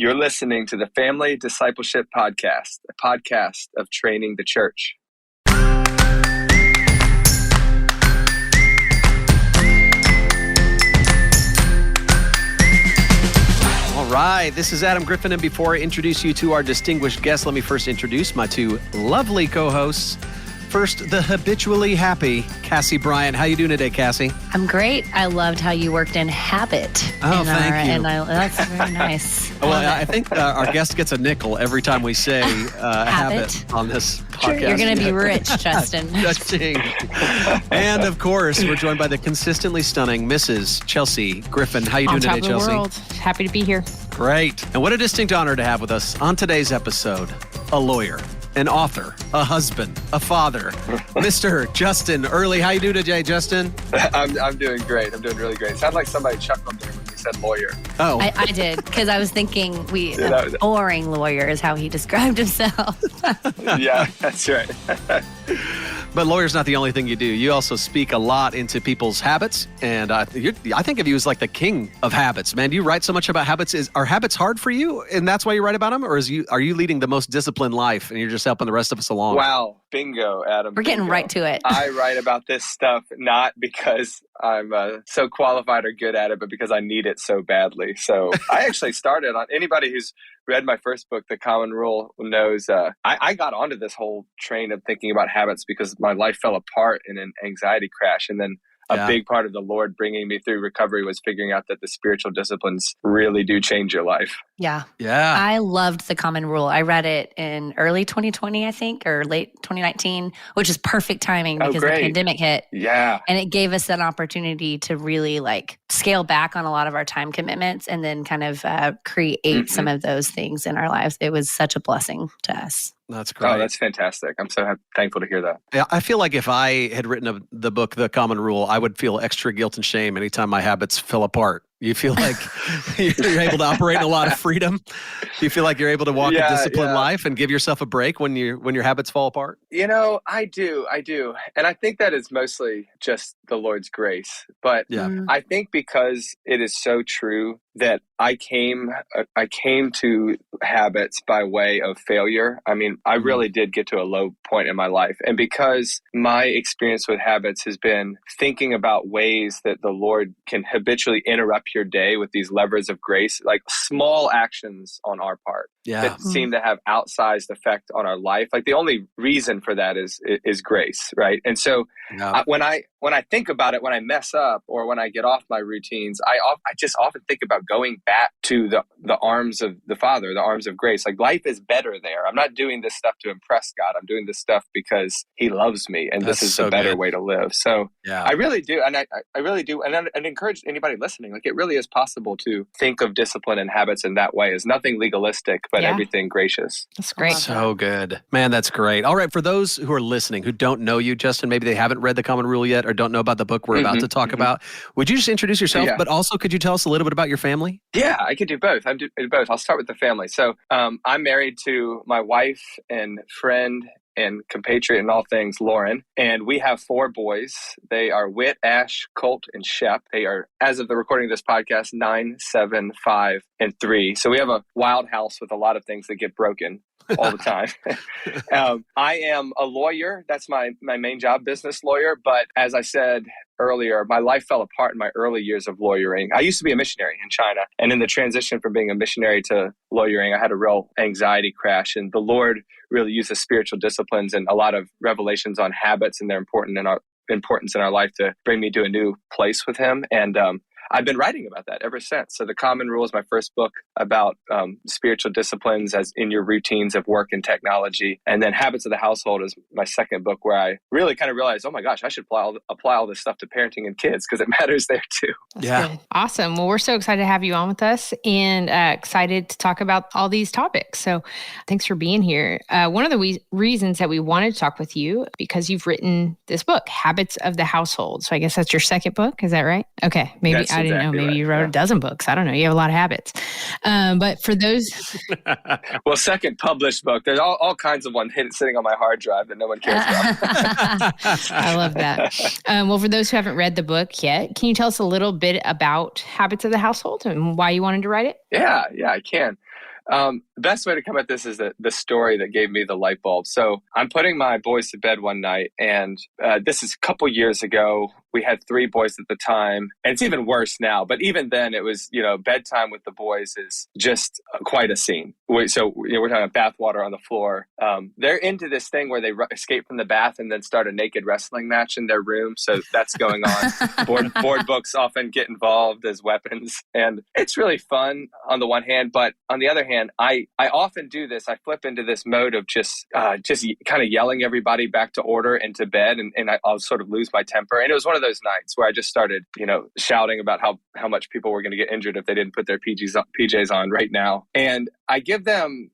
You're listening to the Family Discipleship Podcast, a podcast of training the church. All right, this is Adam Griffin, and before I introduce you to our distinguished guest, let me first introduce my two lovely co-hosts. First, the habitually happy Cassie Bryant. How you doing today, Cassie? I'm great. I loved how you worked in habit. Oh, thank you. That's very nice. Well, I think our guest gets a nickel every time we say habit on this podcast. You're going to be rich, Justin. And of course, we're joined by the consistently stunning Mrs. Chelsea Griffin. How you doing today, Chelsea? On top of the world. Happy to be here. Great. And what a distinct honor to have with us on today's episode, a lawyer, an author, a husband, a father, Mr. Justin Earley. How you doing today, Justin? I'm doing great. I'm doing really great. It sounded like somebody chuckled there when you said lawyer. Oh, I did, because I was thinking a boring lawyer is how he described himself. Yeah, that's right. But lawyer's not the only thing you do. You also speak a lot into people's habits, and I think of you as like the king of habits, man. You write so much about habits. Are habits hard for you, and that's why you write about them, or are you leading the most disciplined life, and you're just helping the rest of us along? Wow, bingo, Adam. We're getting right to it. I write about this stuff not because I'm so qualified or good at it, but because I need it so badly. So I actually started on anybody who's read my first book, The Common Rule, knows I got onto this whole train of thinking about habits because my life fell apart in an anxiety crash. And then a big part of the Lord bringing me through recovery was figuring out that the spiritual disciplines really do change your life. Yeah. Yeah. I loved The Common Rule. I read it in early 2020, I think, or late 2019, which is perfect timing because the pandemic hit. Yeah. And it gave us an opportunity to really scale back on a lot of our time commitments and then kind of create some of those things in our lives. It was such a blessing to us. That's great. Oh, that's fantastic. I'm so thankful to hear that. Yeah, I feel like if I had written the book, The Common Rule, I would feel extra guilt and shame anytime my habits fell apart. You feel like you're able to operate in a lot of freedom? Do you feel like you're able to walk a disciplined life and give yourself a break when your habits fall apart? You know, I do. And I think that is mostly just the Lord's grace. But I think because it is so true that I came to habits by way of failure. I mean, I really did get to a low point in my life. And because my experience with habits has been thinking about ways that the Lord can habitually interrupt your day with these levers of grace, like small actions on our part that seem to have outsized effect on our life. Like the only reason for that is grace, right? And so when I think about it, when I mess up or when I get off my routines, I just often think about going back to the arms of the Father, the arms of grace. Like life is better there. I'm not doing this stuff to impress God. I'm doing this stuff because He loves me, and this is the better way to live. So I really do, and I really do, and encourage anybody listening. Like it really is possible to think of discipline and habits in that way. As nothing legalistic, but everything gracious. That's great. So good, man. That's great. All right, for those who are listening who don't know you, Justin, maybe they haven't read The Common Rule yet or don't know about the book we're about to talk about, would you just introduce yourself? But also, could you tell us a little bit about your family? Yeah, I could do both. I do both. I'll start with the family. So I'm married to my wife and friend and compatriot in all things, Lauren. And we have 4 boys. They are Whit, Ash, Colt, and Shep. They are, as of the recording of this podcast, 9, 7, 5, and 3. So we have a wild house with a lot of things that get broken all the time. I am a lawyer. That's my main job, business lawyer. But as I said earlier, my life fell apart in my early years of lawyering. I used to be a missionary in China. And in the transition from being a missionary to lawyering, I had a real anxiety crash. And the Lord really uses spiritual disciplines and a lot of revelations on habits and their importance in our life to bring me to a new place with Him. And I've been writing about that ever since. So The Common Rule is my first book about spiritual disciplines as in your routines of work and technology. And then Habits of the Household is my second book, where I really kind of realized, oh my gosh, I should apply all this stuff to parenting and kids because it matters there too. That's good. Awesome. Well, we're so excited to have you on with us and excited to talk about all these topics. So thanks for being here. One of the reasons that we wanted to talk with you, because you've written this book, Habits of the Household. So I guess that's your second book. Is that right? Okay. Maybe I didn't know. Maybe you wrote a dozen books. I don't know. You have a lot of habits. But for those... Well, second published book. There's all kinds of ones sitting on my hard drive that no one cares about. I love that. Well, for those who haven't read the book yet, can you tell us a little bit about Habits of the Household and why you wanted to write it? Yeah, I can. The best way to come at this is the story that gave me the light bulb. So I'm putting my boys to bed one night, and this is a couple years ago. We had 3 boys at the time, and it's even worse now. But even then, it was, bedtime with the boys is just quite a scene. We're talking about bath water on the floor. They're into this thing where they escape from the bath and then start a naked wrestling match in their room. So that's going on. Board books often get involved as weapons, and it's really fun on the one hand. But on the other hand, I often do this. I flip into this mode of just kind of yelling everybody back to order and to bed, and I'll sort of lose my temper. And it was one of those nights where I just started, shouting about how much people were going to get injured if they didn't put their PJs on right now. And I give them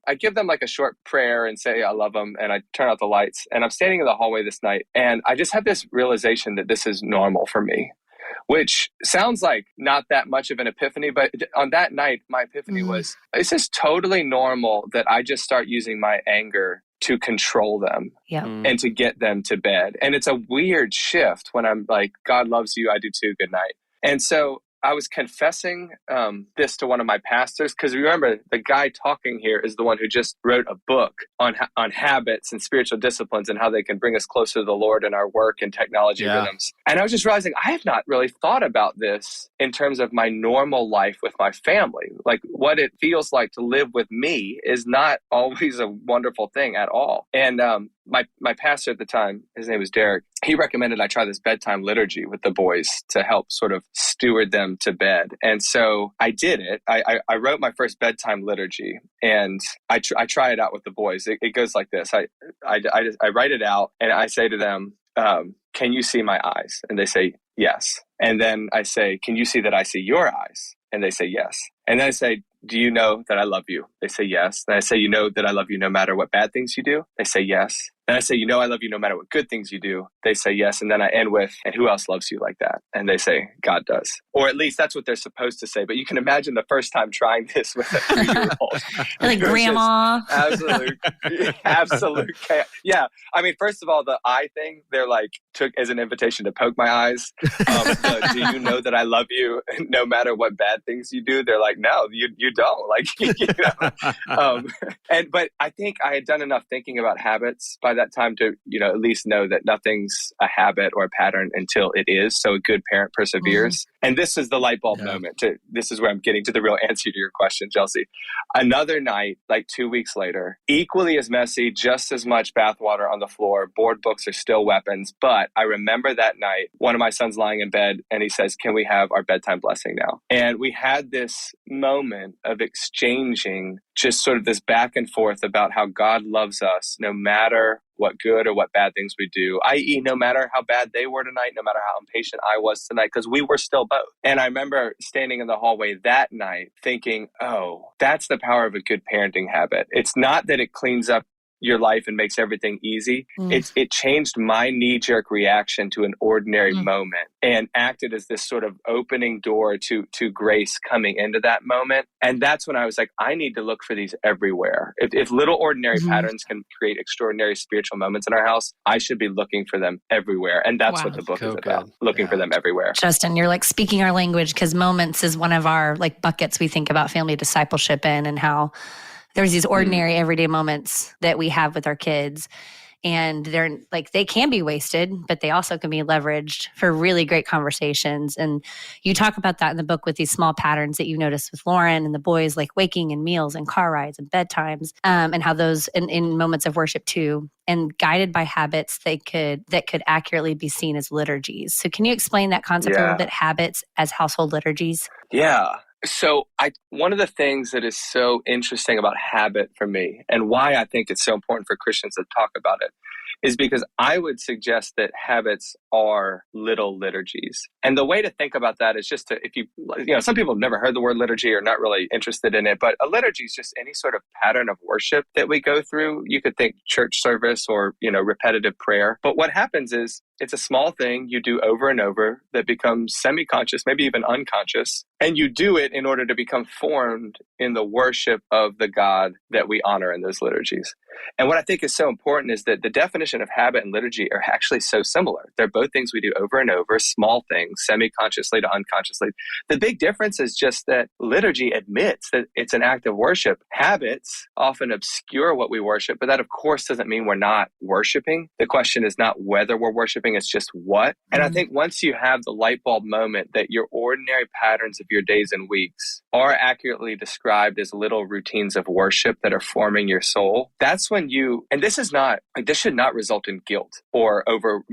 like a short prayer and say I love them, and I turn out the lights. And I'm standing in the hallway this night, and I just have this realization that this is normal for me, which sounds like not that much of an epiphany. But on that night, my epiphany was, this is totally normal that I just start using my anger to control them and to get them to bed. And it's a weird shift when I'm like, God loves you, I do too, good night. And so I was confessing this to one of my pastors, because remember, the guy talking here is the one who just wrote a book on habits and spiritual disciplines and how they can bring us closer to the Lord in our work and technology rhythms. And I was just realizing I have not really thought about this in terms of my normal life with my family. Like, what it feels like to live with me is not always a wonderful thing at all. And my pastor at the time, his name was Derek, he recommended I try this bedtime liturgy with the boys to help sort of steward them to bed. And so I did it. I wrote my first bedtime liturgy, and I try it out with the boys. It goes like this. I write it out, and I say to them, can you see my eyes? And they say, yes. And then I say, can you see that I see your eyes? And they say, yes. And then I say, do you know that I love you? They say, yes. Then I say, you know that I love you no matter what bad things you do? They say, yes. And I say, you know I love you no matter what good things you do? They say, yes. And then I end with, and who else loves you like that? And they say, God does. Or at least that's what they're supposed to say. But you can imagine the first time trying this with a 3-year-old. Like, Grandma. Absolute chaos. Yeah. I mean, first of all, the eye thing, they're like, took as an invitation to poke my eyes. Do you know that I love you no matter what bad things you do? They're like, no, you don't. Like, but I think I had done enough thinking about habits by that time to, at least know that nothing's a habit or a pattern until it is. So a good parent perseveres. And this is the light bulb moment. This is where I'm getting to the real answer to your question, Chelsea. Another night, like 2 weeks later, equally as messy, just as much bathwater on the floor. Board books are still weapons. But I remember that night, one of my sons lying in bed, and he says, can we have our bedtime blessing now? And we had this moment of exchanging just sort of this back and forth about how God loves us no matter what good or what bad things we do, i.e. no matter how bad they were tonight, no matter how impatient I was tonight, because we were still both. And I remember standing in the hallway that night thinking, oh, that's the power of a good parenting habit. It's not that it cleans up your life and makes everything easy. It changed my knee-jerk reaction to an ordinary moment and acted as this sort of opening door to grace coming into that moment. And that's when I was like, I need to look for these everywhere. If little ordinary patterns can create extraordinary spiritual moments in our house, I should be looking for them everywhere. And that's what the book is about, looking for them everywhere. Justin, you're like speaking our language, because moments is one of our like buckets we think about family discipleship in, and how there's these ordinary everyday moments that we have with our kids, and they're like, they can be wasted, but they also can be leveraged for really great conversations. And you talk about that in the book with these small patterns that you noticed with Lauren and the boys, like waking and meals and car rides and bedtimes, and how those in moments of worship too, and guided by habits that could accurately be seen as liturgies. So can you explain that concept a little bit, habits as household liturgies? Yeah. So one of the things that is so interesting about habit for me, and why I think it's so important for Christians to talk about it, is because I would suggest that habits are little liturgies. And the way to think about that is just to, some people have never heard the word liturgy or not really interested in it, but a liturgy is just any sort of pattern of worship that we go through. You could think church service or, repetitive prayer. But what happens is it's a small thing you do over and over that becomes semi-conscious, maybe even unconscious. And you do it in order to become formed in the worship of the God that we honor in those liturgies. And what I think is so important is that the definition of habit and liturgy are actually so similar. They're both things we do over and over, small things, semi-consciously to unconsciously. The big difference is just that liturgy admits that it's an act of worship. Habits often obscure what we worship, but that of course doesn't mean we're not worshiping. The question is not whether we're worshiping, it's just what. And I think once you have the light bulb moment that your ordinary patterns of your days and weeks are accurately described as little routines of worship that are forming your soul, that's when and this should not result in guilt or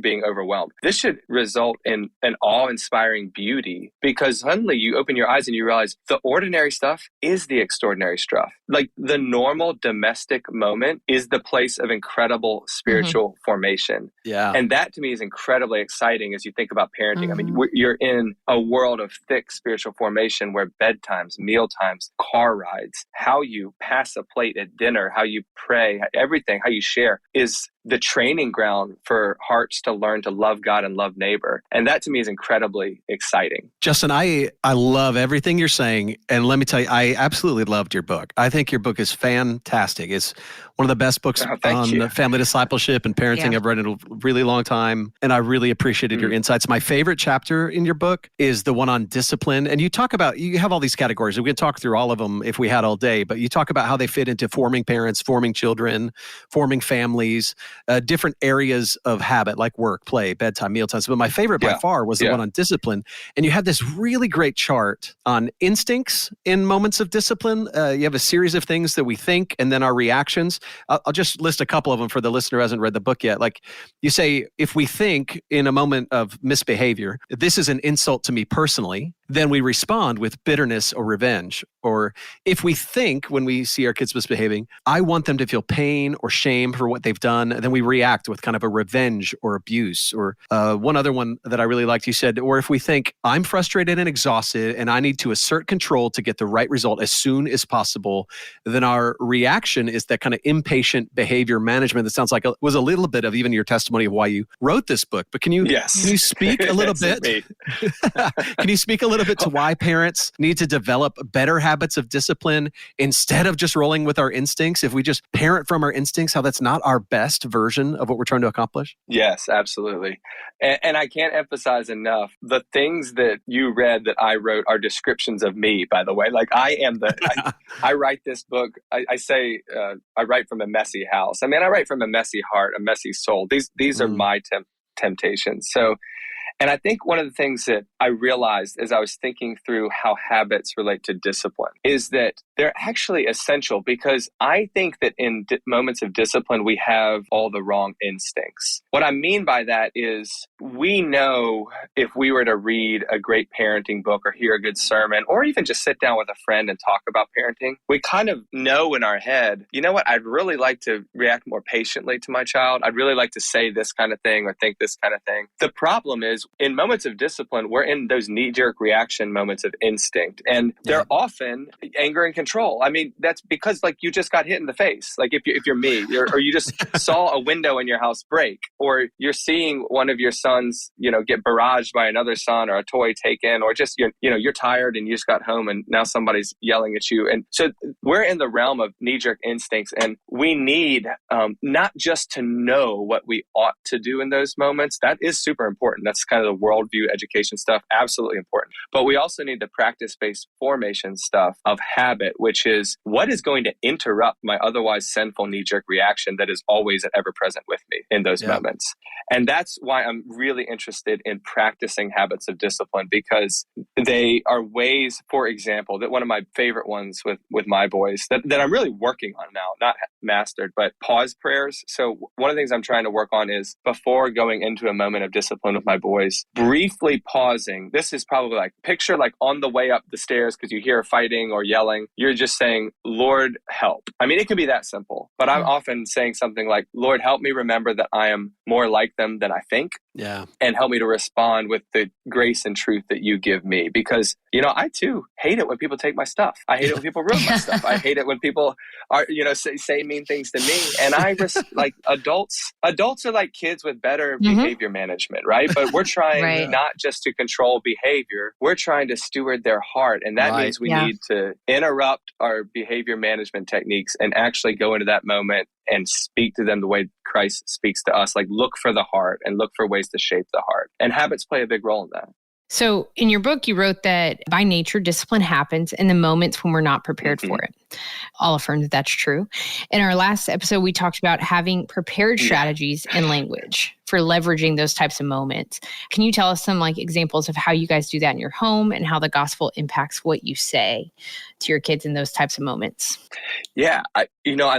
being overwhelmed. This should result in an awe-inspiring beauty, because suddenly you open your eyes and you realize the ordinary stuff is the extraordinary stuff. Like the normal domestic moment is the place of incredible spiritual formation. Yeah. And that to me is incredibly exciting as you think about parenting. I mean, you're in a world of thick spiritual formation where bedtimes, meal times, car rides, how you pass a plate at dinner, how you pray, everything, how you share is the training ground for hearts to learn to love God and love neighbor. And that to me is incredibly exciting. Justin, I love everything you're saying. And let me tell you, I absolutely loved your book. I think your book is fantastic. It's one of the best books on family discipleship and parenting I've read in a really long time. And I really appreciated your insights. My favorite chapter in your book is the one on discipline. And you talk about, you have all these categories. We could talk through all of them if we had all day, but you talk about how they fit into forming parents, forming children, forming families, different areas of habit like work, play, bedtime, meal times. But my favorite by far was the one on discipline. And you had this really great chart on instincts in moments of discipline. You have a series of things that we think and then our reactions. I'll just list a couple of them for the listener who hasn't read the book yet. Like you say, if we think in a moment of misbehavior, this is an insult to me personally, then we respond with bitterness or revenge. Or if we think when we see our kids misbehaving, I want them to feel pain or shame for what they've done, then we react with kind of a revenge or abuse. Or one other one that I really liked, you said, or if we think I'm frustrated and exhausted and I need to assert control to get the right result as soon as possible, then our reaction is that kind of impatient behavior management that sounds like was a little bit of even your testimony of why you wrote this book. But can you speak a little bit? Can you speak a little bit to why parents need to develop better habits of discipline instead of just rolling with our instincts? If we just parent from our instincts, how that's not our best version of what we're trying to accomplish? Yes, absolutely. And I can't emphasize enough, the things that you read that I wrote are descriptions of me, by the way. Like I am I write this book, I say I write from a messy house. I mean, I write from a messy heart, a messy soul. These are my temptations. So, and I think one of the things that I realized as I was thinking through how habits relate to discipline is that they're actually essential, because I think that in moments of discipline, we have all the wrong instincts. What I mean by that is we know if we were to read a great parenting book or hear a good sermon, or even just sit down with a friend and talk about parenting, we kind of know in our head, you know what, I'd really like to react more patiently to my child. I'd really like to say this kind of thing or think this kind of thing. The problem is in moments of discipline, we're in those knee-jerk reaction moments of instinct, and they're often anger and control. I mean, that's because like you just got hit in the face. Like if you're me, or you just saw a window in your house break, or you're seeing one of your sons, get barraged by another son, or a toy taken, or just you're tired and you just got home and now somebody's yelling at you. And so we're in the realm of knee-jerk instincts, and we need not just to know what we ought to do in those moments. That is super important. That's kind of the worldview education stuff, absolutely important. But we also need the practice-based formation stuff of habit, which is what is going to interrupt my otherwise sinful knee-jerk reaction that is always and ever present with me in those moments. And that's why I'm really interested in practicing habits of discipline, because they are ways, for example, that one of my favorite ones with my boys that I'm really working on now, not mastered, but pause prayers. So one of the things I'm trying to work on is before going into a moment of discipline with my boys, briefly pausing. This is probably like picture like on the way up the stairs because you hear fighting or yelling. You're just saying, Lord, help. I mean, it could be that simple, but I'm often saying something like, Lord, help me remember that I am more like them than I think. Yeah. and help me to respond with the grace and truth that you give me. Because, I too hate it when people take my stuff. I hate it when people ruin my stuff. I hate it when people are, say mean things to me. And like adults are like kids with better behavior management, right? But we're trying not just to control behavior, we're trying to steward their heart. And that means we need to interrupt our behavior management techniques and actually go into that moment and speak to them the way Christ speaks to us. Like, look for the heart and look for ways to shape the heart. And habits play a big role in that. So in your book, you wrote that by nature, discipline happens in the moments when we're not prepared for it. I'll affirm that that's true. In our last episode, we talked about having prepared strategies and language for leveraging those types of moments. Can you tell us some examples of how you guys do that in your home and how the gospel impacts what you say to your kids in those types of moments? Yeah, I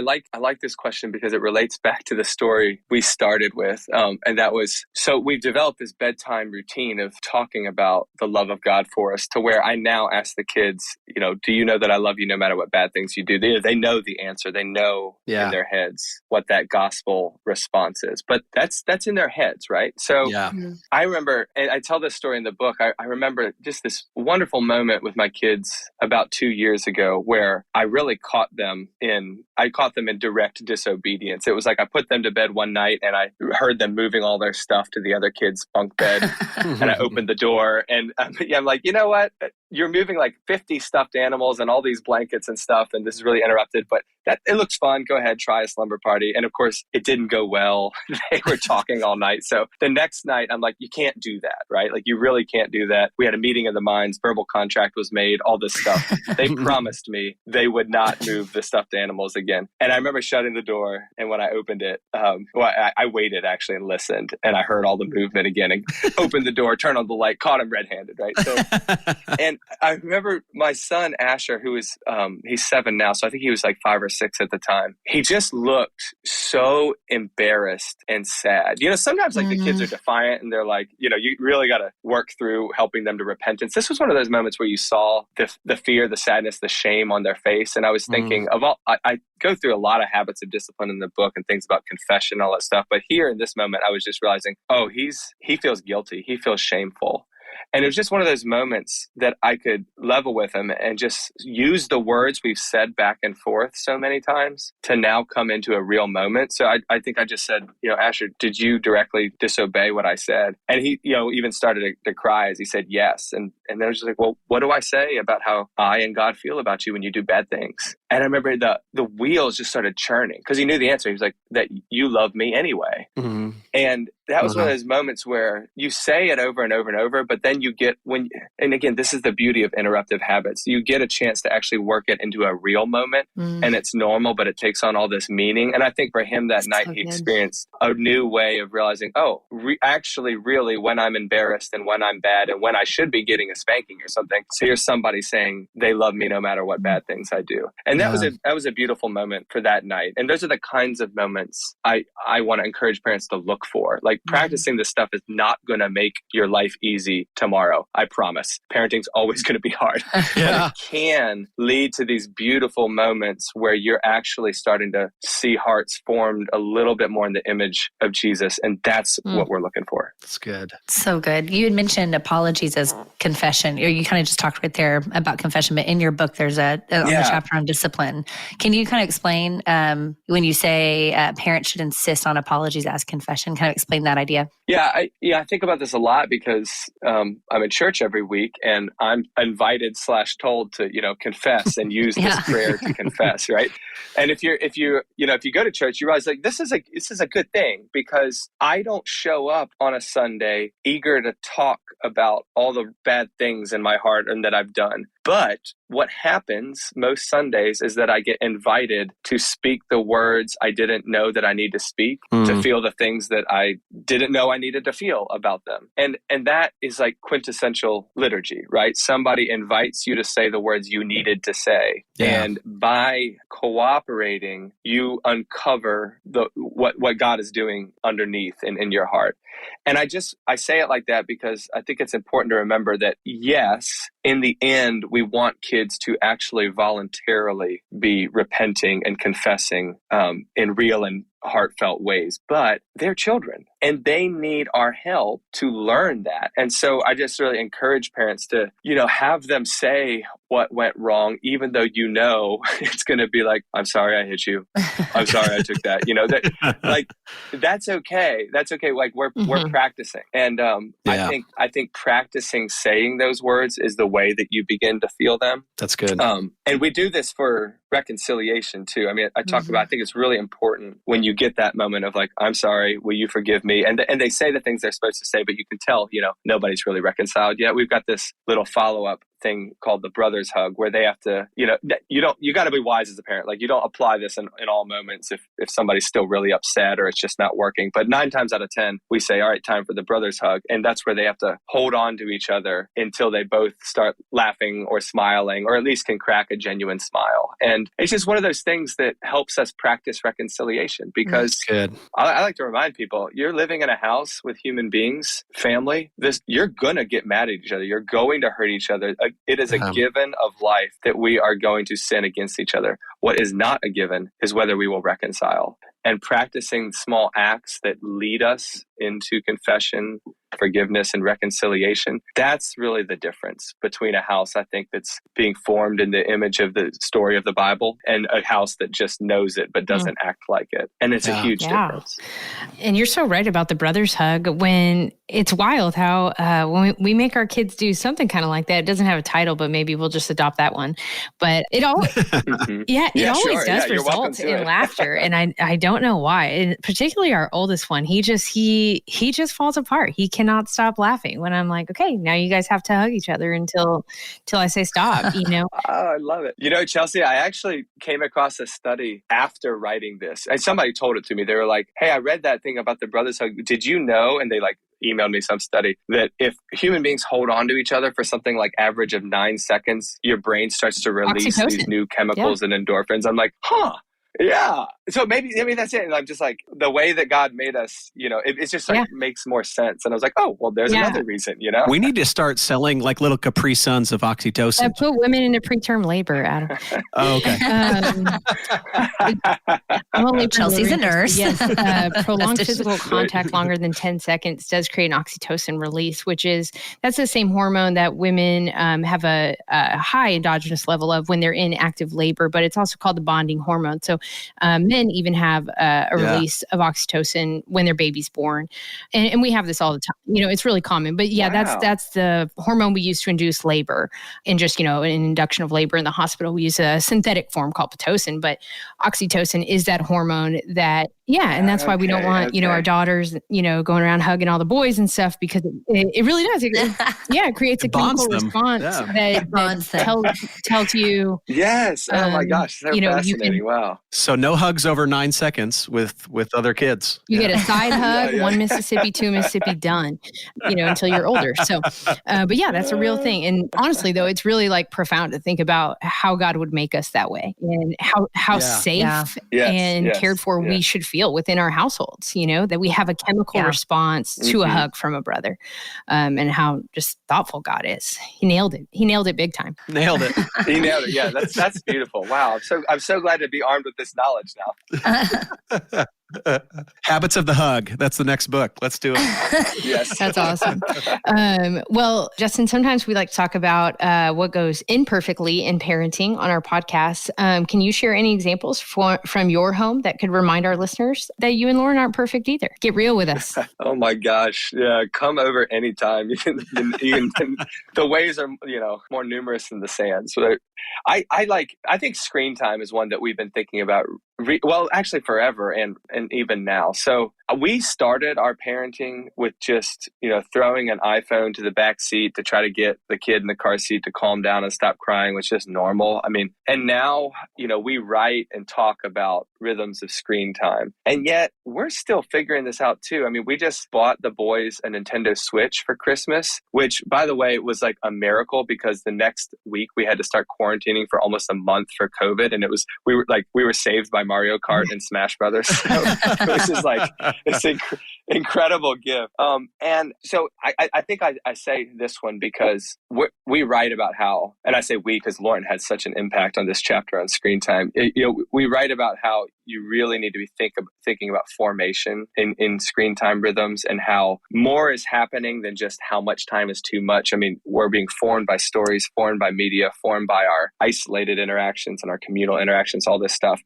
like this question because it relates back to the story we started with. And that was, so we've developed this bedtime routine of talking about the love of God for us, to where I now ask the kids, do you know that I love you no matter what bad things you do? They know the answer. They know in their heads what that gospel response is. But that's in their heads, right? So I remember, and I tell this story in the book, I remember just this wonderful moment with my kids about 2 years ago where I really caught them in direct disobedience. It was like I put them to bed one night and I heard them moving all their stuff to the other kids' bunk bed. And I opened the door and I'm like, you know what? You're moving like 50 stuffed animals and all these blankets and stuff. And this is really interrupted, but it looks fun. Go ahead, try a slumber party. And of course, it didn't go well. They were talking all night. So the next night, I'm like, you can't do that, right? Like, you really can't do that. We had a meeting of the minds, verbal contract was made, all this stuff. They promised me they would not move the stuffed animals again. And I remember shutting the door. And when I opened it, I waited actually and listened. And I heard all the movement again and opened the door, turned on the light, caught him red-handed, right? So, and I remember my son, Asher, who is, he's 7 now. So I think he was like 5 or 6 at the time. He just looked so embarrassed and sad. Sometimes like the kids are defiant and they're like, you really got to work through helping them to repentance. This was one of those moments where you saw the fear, the sadness, the shame on their face. And I was thinking of I go through a lot of habits of discipline in the book and things about confession, all that stuff. But here in this moment, I was just realizing, he feels guilty. He feels shameful. And it was just one of those moments that I could level with him and just use the words we've said back and forth so many times to now come into a real moment. So I think I just said, Asher, did you directly disobey what I said? And he, even started to cry as he said yes. And then I was just like, well, what do I say about how I and God feel about you when you do bad things? And I remember the wheels just started churning because he knew the answer. He was like, that you love me anyway. Mm-hmm. And that was one of those moments where you say it over and over and over, but then you get and again, this is the beauty of interruptive habits. You get a chance to actually work it into a real moment and it's normal, but it takes on all this meaning. And I think for him that night, he experienced a new way of realizing, actually, really, when I'm embarrassed and when I'm bad and when I should be getting a spanking or something. So here's somebody saying they love me no matter what bad things I do. And that was a beautiful moment for that night. And those are the kinds of moments I want to encourage parents to look for. Like, practicing this stuff is not going to make your life easy tomorrow. I promise. Parenting's always going to be hard. But it can lead to these beautiful moments where you're actually starting to see hearts formed a little bit more in the image of Jesus. And that's what we're looking for. That's good. So good. You had mentioned apologies as confession. You kind of just talked right there about confession, but in your book, there's a chapter on discipline. Can you kind of explain when you say parents should insist on apologies as confession, kind of explain that idea? Yeah, I think about this a lot because I'm in church every week and I'm invited / told to, confess and use this prayer to confess, right? And if you go to church, you realize like this is a good thing because I don't show up on a Sunday eager to talk about all the bad things in my heart and that I've done. But what happens most Sundays is that I get invited to speak the words I didn't know that I need to speak, to feel the things that I didn't know I needed to feel about them. And that is like quintessential liturgy, right? Somebody invites you to say the words you needed to say. Yeah. And by cooperating, you uncover what God is doing underneath in your heart. And I say it like that because I think it's important to remember that, yes, in the end, we want kids to actually voluntarily be repenting and confessing in real and heartfelt ways, but they're children and they need our help to learn that. And so I just really encourage parents to, have them say what went wrong, even though it's going to be like, I'm sorry I hit you. I'm sorry I took that. That's okay. That's okay. Like we're practicing. And I think practicing saying those words is the way that you begin to feel them. That's good. And we do this for reconciliation too. I mean, I talk about, I think it's really important when you get that moment of like, I'm sorry, will you forgive me? And they say the things they're supposed to say, but you can tell, nobody's really reconciled yet. We've got this little follow-up thing called the brothers hug, where they have to, you got to be wise as a parent. Like you don't apply this in all moments if somebody's still really upset or it's just not working. But 9 times out of 10, we say, all right, time for the brothers hug. And that's where they have to hold on to each other until they both start laughing or smiling, or at least can crack a genuine smile. And it's just one of those things that helps us practice reconciliation, because I like to remind people, you're living in a house with human beings, family, you're going to get mad at each other. You're going to hurt each other. It is a given of life that we are going to sin against each other. What is not a given is whether we will reconcile. And practicing small acts that lead us into confession, forgiveness, and reconciliation, that's really the difference between a house, I think, that's being formed in the image of the story of the Bible, and a house that just knows it but doesn't act like it. And it's a huge difference. And you're so right about the brothers hug. When it's wild how when we make our kids do something kind of like that, it doesn't have a title, but maybe we'll just adopt that one. But it always, it always does result in laughter. And I don't know why. And particularly our oldest one, he just falls apart. He cannot stop laughing when I'm like, okay, now you guys have to hug each other until I say stop, Oh, I love it. Chelsea, I actually came across a study after writing this, and somebody told it to me. They were like, hey, I read that thing about the brothers hug. Did you know? And they emailed me some study that if human beings hold on to each other for something like average of 9 seconds, your brain starts to release these new chemicals and endorphins. I'm like, yeah. So maybe that's it. And I'm just like, the way that God made us, it's just makes more sense. And I was like, oh, well, there's another reason, We need to start selling like little Capri Suns of oxytocin. Put women into preterm labor, Adam. Oh, okay. Chelsea's a nurse. Yes. Prolonged physical contact longer than 10 seconds does create an oxytocin release, that's the same hormone that women have a high endogenous level of when they're in active labor, but it's also called the bonding hormone. So men even have a release of oxytocin when their baby's born. And we have this all the time. It's really common. But that's the hormone we use to induce labor. And just, an induction of labor in the hospital, we use a synthetic form called Pitocin. But oxytocin is that hormone that, and that's why we don't want, our daughters, going around hugging all the boys and stuff, because it really does. It creates a chemical response that tells you. Yes. Oh my gosh. So fascinating. Wow. So no hugs over 9 seconds with other kids. You get a side hug, 1 Mississippi, 2 Mississippi, done, until you're older. So, but that's a real thing. And honestly, though, it's really profound to think about how God would make us that way, and how safe and cared for we should feel within our households, that we have a chemical response to a hug from a brother, and how just thoughtful God is. He nailed it. He nailed it big time. Nailed it. He nailed it. Yeah, that's beautiful. Wow. I'm so glad to be armed with this knowledge now. Habits of the Hug. That's the next book. Let's do it. Yes. That's awesome. Well, Justin, sometimes we like to talk about what goes imperfectly in parenting on our podcast. Can you share any examples from your home that could remind our listeners that you and Lauren aren't perfect either? Get real with us. Oh my gosh. Yeah. Come over anytime. The ways are, more numerous than the sand. So I think screen time is one that we've been thinking about actually forever and even now. So we started our parenting with just, throwing an iPhone to the back seat to try to get the kid in the car seat to calm down and stop crying, which is normal. I mean, and now, we write and talk about rhythms of screen time. And yet we're still figuring this out too. I mean, we just bought the boys a Nintendo Switch for Christmas, which, by the way, was like a miracle, because the next week we had to start quarantining for almost a month for COVID. And we were saved by Mario Kart and Smash Brothers. So it was just it's an incredible gift. And so I think I say this one because we write about how, and I say we because Lauren had such an impact on this chapter on screen time. We write about how you really need to be thinking about formation in screen time rhythms, and how more is happening than just how much time is too much. I mean, we're being formed by stories, formed by media, formed by our isolated interactions and our communal interactions, all this stuff.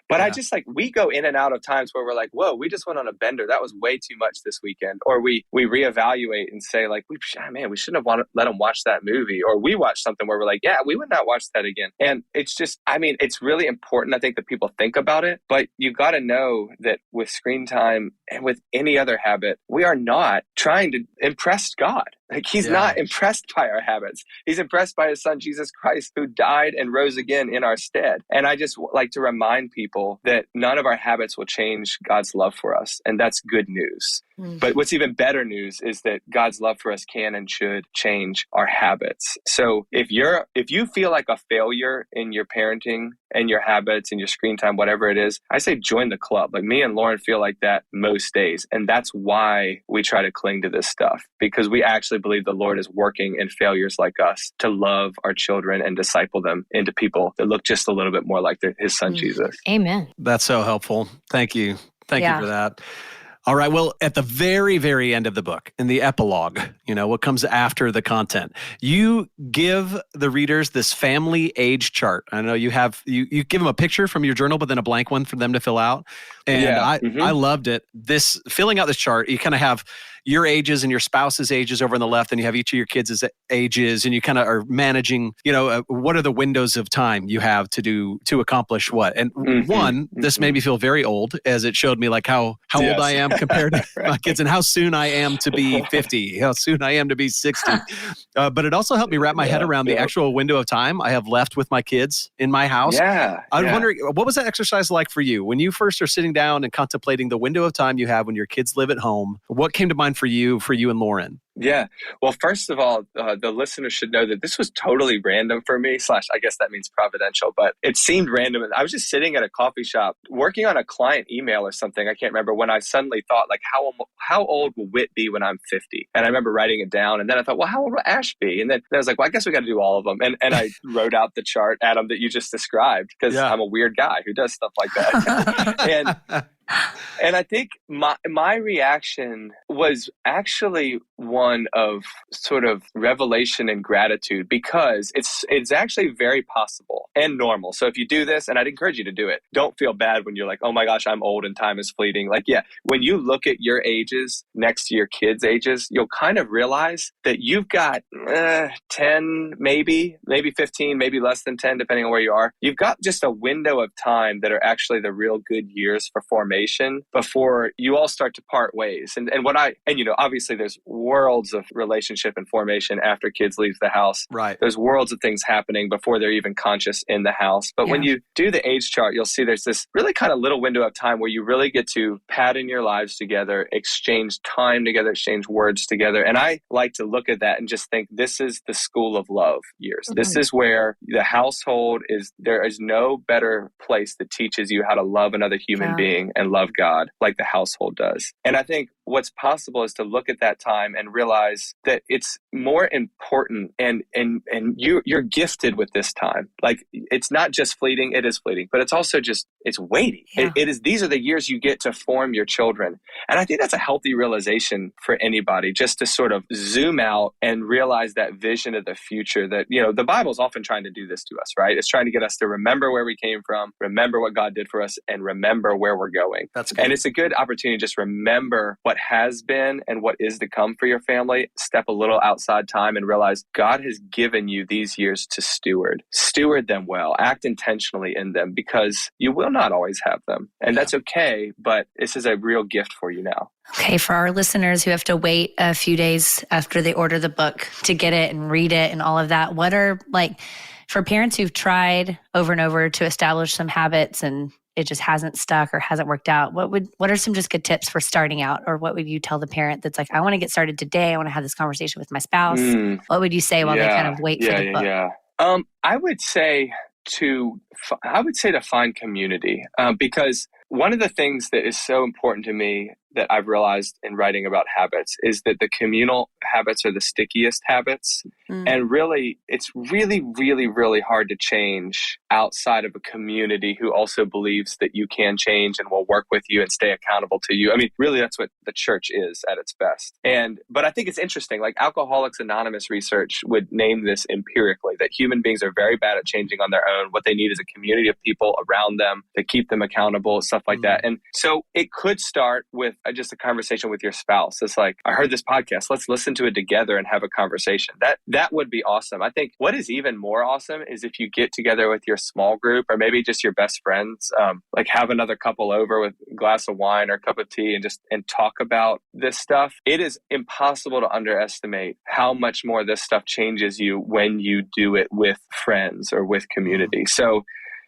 But I just we go in and out of times where we're like, whoa, we just went on a bender. That was way too much this weekend. Or we reevaluate and say like, we shouldn't have let them watch that movie. Or we watch something where we're like, yeah, we would not watch that again. And it's just, it's really important, I think, that people think about it. But you got to know that with screen time and with any other habit, we are not trying to impress God. Like, he's not impressed by our habits. He's impressed by his son, Jesus Christ, who died and rose again in our stead. And I just like to remind people that none of our habits will change God's love for us. And that's good news. But what's even better news is that God's love for us can and should change our habits. So if you feel like a failure in your parenting and your habits and your screen time, whatever it is, I say join the club. Like, me and Lauren feel like that most days. And that's why we try to cling to this stuff, because we actually believe the Lord is working in failures like us to love our children and disciple them into people that look just a little bit more like his son, Jesus. Amen. That's so helpful. Thank you. Thank you for that. All right. Well, at the very, very end of the book, in the epilogue, what comes after the content, you give the readers this family age chart. I know you give them a picture from your journal, but then a blank one for them to fill out. And I loved it. This filling out this chart, you kind of have your ages and your spouse's ages over on the left, and you have each of your kids' ages, and you kind of are managing, what are the windows of time you have to accomplish what? And this made me feel very old, as it showed me like how old I am compared to my kids, and how soon I am to be 50, how soon I am to be 60. But it also helped me wrap my head around the actual window of time I have left with my kids in my house. I was wondering, what was that exercise like for you? When you first are sitting down and contemplating the window of time you have when your kids live at home, what came to mind for you and Lauren? Yeah. Well, first of all, the listeners should know that this was totally random for me, / I guess that means providential, but it seemed random. I was just sitting at a coffee shop working on a client email or something. I can't remember, when I suddenly thought, like, how old will Whit be when I'm 50? And I remember writing it down. And then I thought, well, how old will Ash be? And then I was like, well, I guess we got to do all of them. And I wrote out the chart, Adam, that you just described, because I'm a weird guy who does stuff like that. And I think my reaction was actually one of sort of revelation and gratitude, because it's actually very possible and normal. So if you do this, and I'd encourage you to do it, don't feel bad when you're like, oh my gosh, I'm old and time is fleeting. Like, when you look at your ages next to your kids' ages, you'll kind of realize that you've got 10, maybe 15, maybe less than 10, depending on where you are. You've got just a window of time that are actually the real good years for formation before you all start to part ways. And obviously there's worlds of relationship and formation after kids leave the house. Right. There's worlds of things happening before they're even conscious in the house. But when you do the age chart, you'll see there's this really kind of little window of time where you really get to pattern your lives together, exchange time together, exchange words together. And I like to look at that and just think, this is the school of love years. Mm-hmm. This is where the household there is no better place that teaches you how to love another human being and love God like the household does. And I think what's possible is to look at that time and realize that it's more important, and you're gifted with this time. Like, it's not just fleeting, it is fleeting, but it's also just, it's weighty. These are the years you get to form your children. And I think that's a healthy realization for anybody, just to sort of zoom out and realize that vision of the future that, the Bible's often trying to do this to us, right? It's trying to get us to remember where we came from, remember what God did for us, and remember where we're going. That's good. And it's a good opportunity to just remember what has been and what is to come for your family. Step a little outside time and realize God has given you these years to steward them well, act intentionally in them, because you will not always have them. And that's okay, but this is a real gift for you now. Okay, for our listeners who have to wait a few days after they order the book to get it and read it and all of that, what are, like, for parents who've tried over and over to establish some habits and it just hasn't stuck or hasn't worked out, what are some just good tips for starting out? Or what would you tell the parent that's like, I want to get started today, I want to have this conversation with my spouse? What would you say while they kind of wait for the book? I would say to find community, because one of the things that is so important to me that I've realized in writing about habits is that the communal habits are the stickiest habits. And really, it's really, really, really hard to change outside of a community who also believes that you can change and will work with you and stay accountable to you. I mean, really, that's what the church is at its best. But I think it's interesting, like Alcoholics Anonymous research would name this empirically, that human beings are very bad at changing on their own. What they need is a community of people around them to keep them accountable, stuff like that. And so it could start with just a conversation with your spouse. It's like, I heard this podcast, let's listen to it together and have a conversation. That would be awesome. I think what is even more awesome is if you get together with your small group or maybe just your best friends, like have another couple over with a glass of wine or a cup of tea and talk about this stuff. It is impossible to underestimate how much more this stuff changes you when you do it with friends or with community. So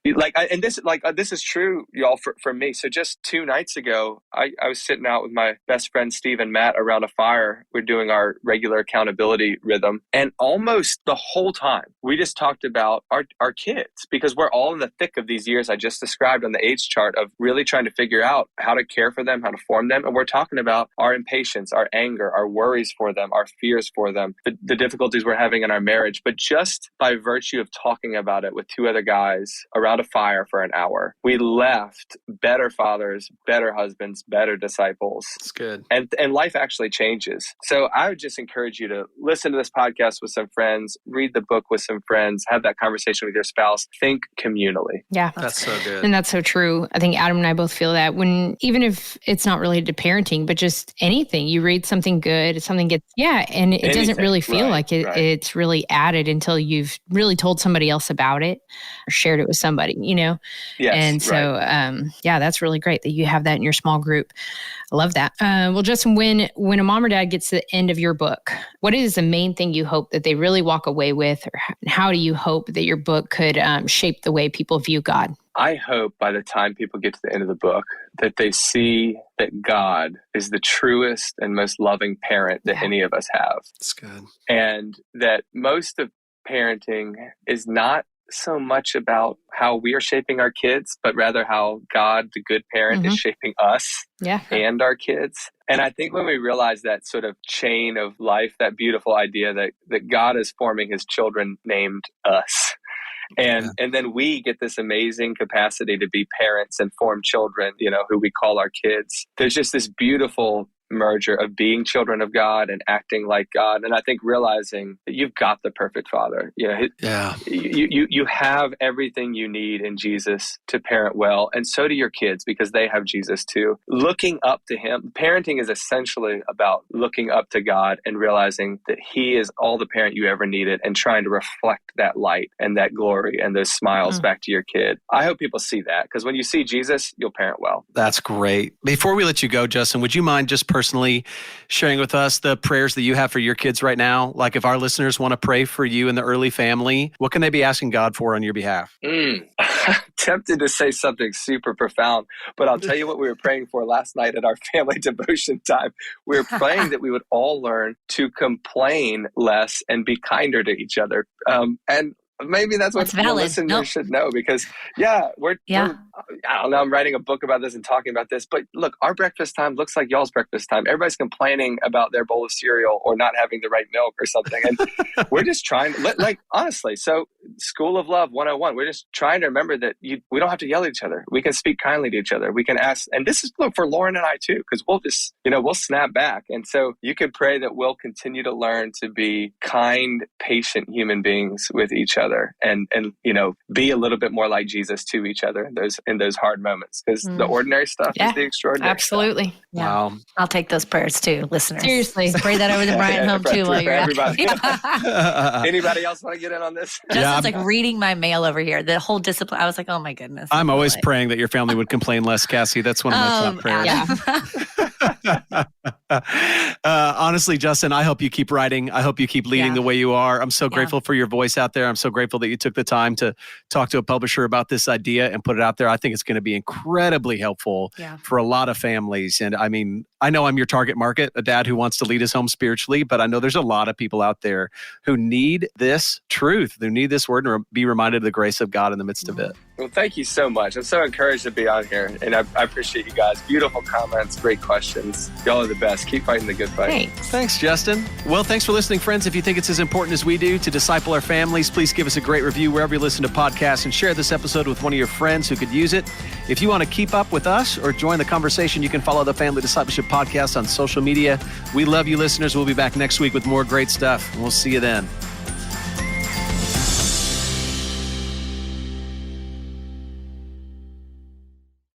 this is true, y'all, for me. So just 2 nights ago, I was sitting out with my best friend, Steve and Matt, around a fire. We're doing our regular accountability rhythm. And almost the whole time, we just talked about our kids, because we're all in the thick of these years I just described on the age chart of really trying to figure out how to care for them, how to form them. And we're talking about our impatience, our anger, our worries for them, our fears for them, the difficulties we're having in our marriage. But just by virtue of talking about it with 2 other guys around a fire for an hour, we left better fathers, better husbands, better disciples. That's good. And life actually changes. So I would just encourage you to listen to this podcast with some friends, read the book with some friends, have that conversation with your spouse, think communally. Yeah. That's so good. And that's so true. I think Adam and I both feel that even if it's not related to parenting, but just anything, you read something good, something gets, and it doesn't really feel like it's really added until you've really told somebody else about it or shared it with somebody, Yes, and so, that's really great that you have that in your small group. I love that. Well, Justin, when a mom or dad gets to the end of your book, what is the main thing you hope that they really walk away with, or how do you hope that your book could shape the way people view God? I hope by the time people get to the end of the book that they see that God is the truest and most loving parent that any of us have. That's good. And that most of parenting is not so much about how we are shaping our kids, but rather how God, the good parent, is shaping us and our kids. And I think when we realize that sort of chain of life, that beautiful idea that God is forming his children named us. And then we get this amazing capacity to be parents and form children, who we call our kids. There's just this beautiful merger of being children of God and acting like God. And I think realizing that you've got the perfect father, you have everything you need in Jesus to parent well. And so do your kids, because they have Jesus too. Looking up to him. Parenting is essentially about looking up to God and realizing that he is all the parent you ever needed and trying to reflect that light and that glory and those smiles back to your kid. I hope people see that, because when you see Jesus, you'll parent well. That's great. Before we let you go, Justin, would you mind just personally sharing with us the prayers that you have for your kids right now? Like if our listeners want to pray for you and the Earley family, what can they be asking God for on your behalf? I'm tempted to say something super profound, but I'll tell you what we were praying for last night at our family devotion time. We were praying that we would all learn to complain less and be kinder to each other. And maybe that's what the listeners should know, because I don't know, I'm writing a book about this and talking about this, but look, our breakfast time looks like y'all's breakfast time. Everybody's complaining about their bowl of cereal or not having the right milk or something. And we're just trying, honestly, so School of Love 101, we're just trying to remember that we don't have to yell at each other. We can speak kindly to each other. We can ask, and this is for Lauren and I too, because we'll just, we'll snap back. And so you can pray that we'll continue to learn to be kind, patient human beings with each other and be a little bit more like Jesus to each other in those hard moments, because the ordinary stuff is the extraordinary. Absolutely. Stuff. Yeah. Wow. I'll take those prayers too, listeners. Seriously. Pray that over the Bryant home too while you're everybody. Anybody else want to get in on this? Justin's like reading my mail over here. The whole discipline. I was like, oh my goodness. I'm always praying that your family would complain less, Cassie. That's one of my top prayers. Honestly, Justin, I hope you keep writing. I hope you keep leading the way you are. I'm so grateful for your voice out there. I'm so grateful that you took the time to talk to a publisher about this idea and put it out there. I think it's going to be incredibly helpful for a lot of families. And I mean, I know I'm your target market, a dad who wants to lead his home spiritually, but I know there's a lot of people out there who need this truth, who need this word and be reminded of the grace of God in the midst of it. Well, thank you so much. I'm so encouraged to be on here, and I appreciate you guys. Beautiful comments, great questions. Y'all are the best. Keep fighting the good fight. Thanks, Justin. Well, thanks for listening, friends. If you think it's as important as we do to disciple our families, please give us a great review wherever you listen to podcasts and share this episode with one of your friends who could use it. If you want to keep up with us or join the conversation, you can follow the Family Discipleship Podcast on social media. We love you, listeners. We'll be back next week with more great stuff. We'll see you then.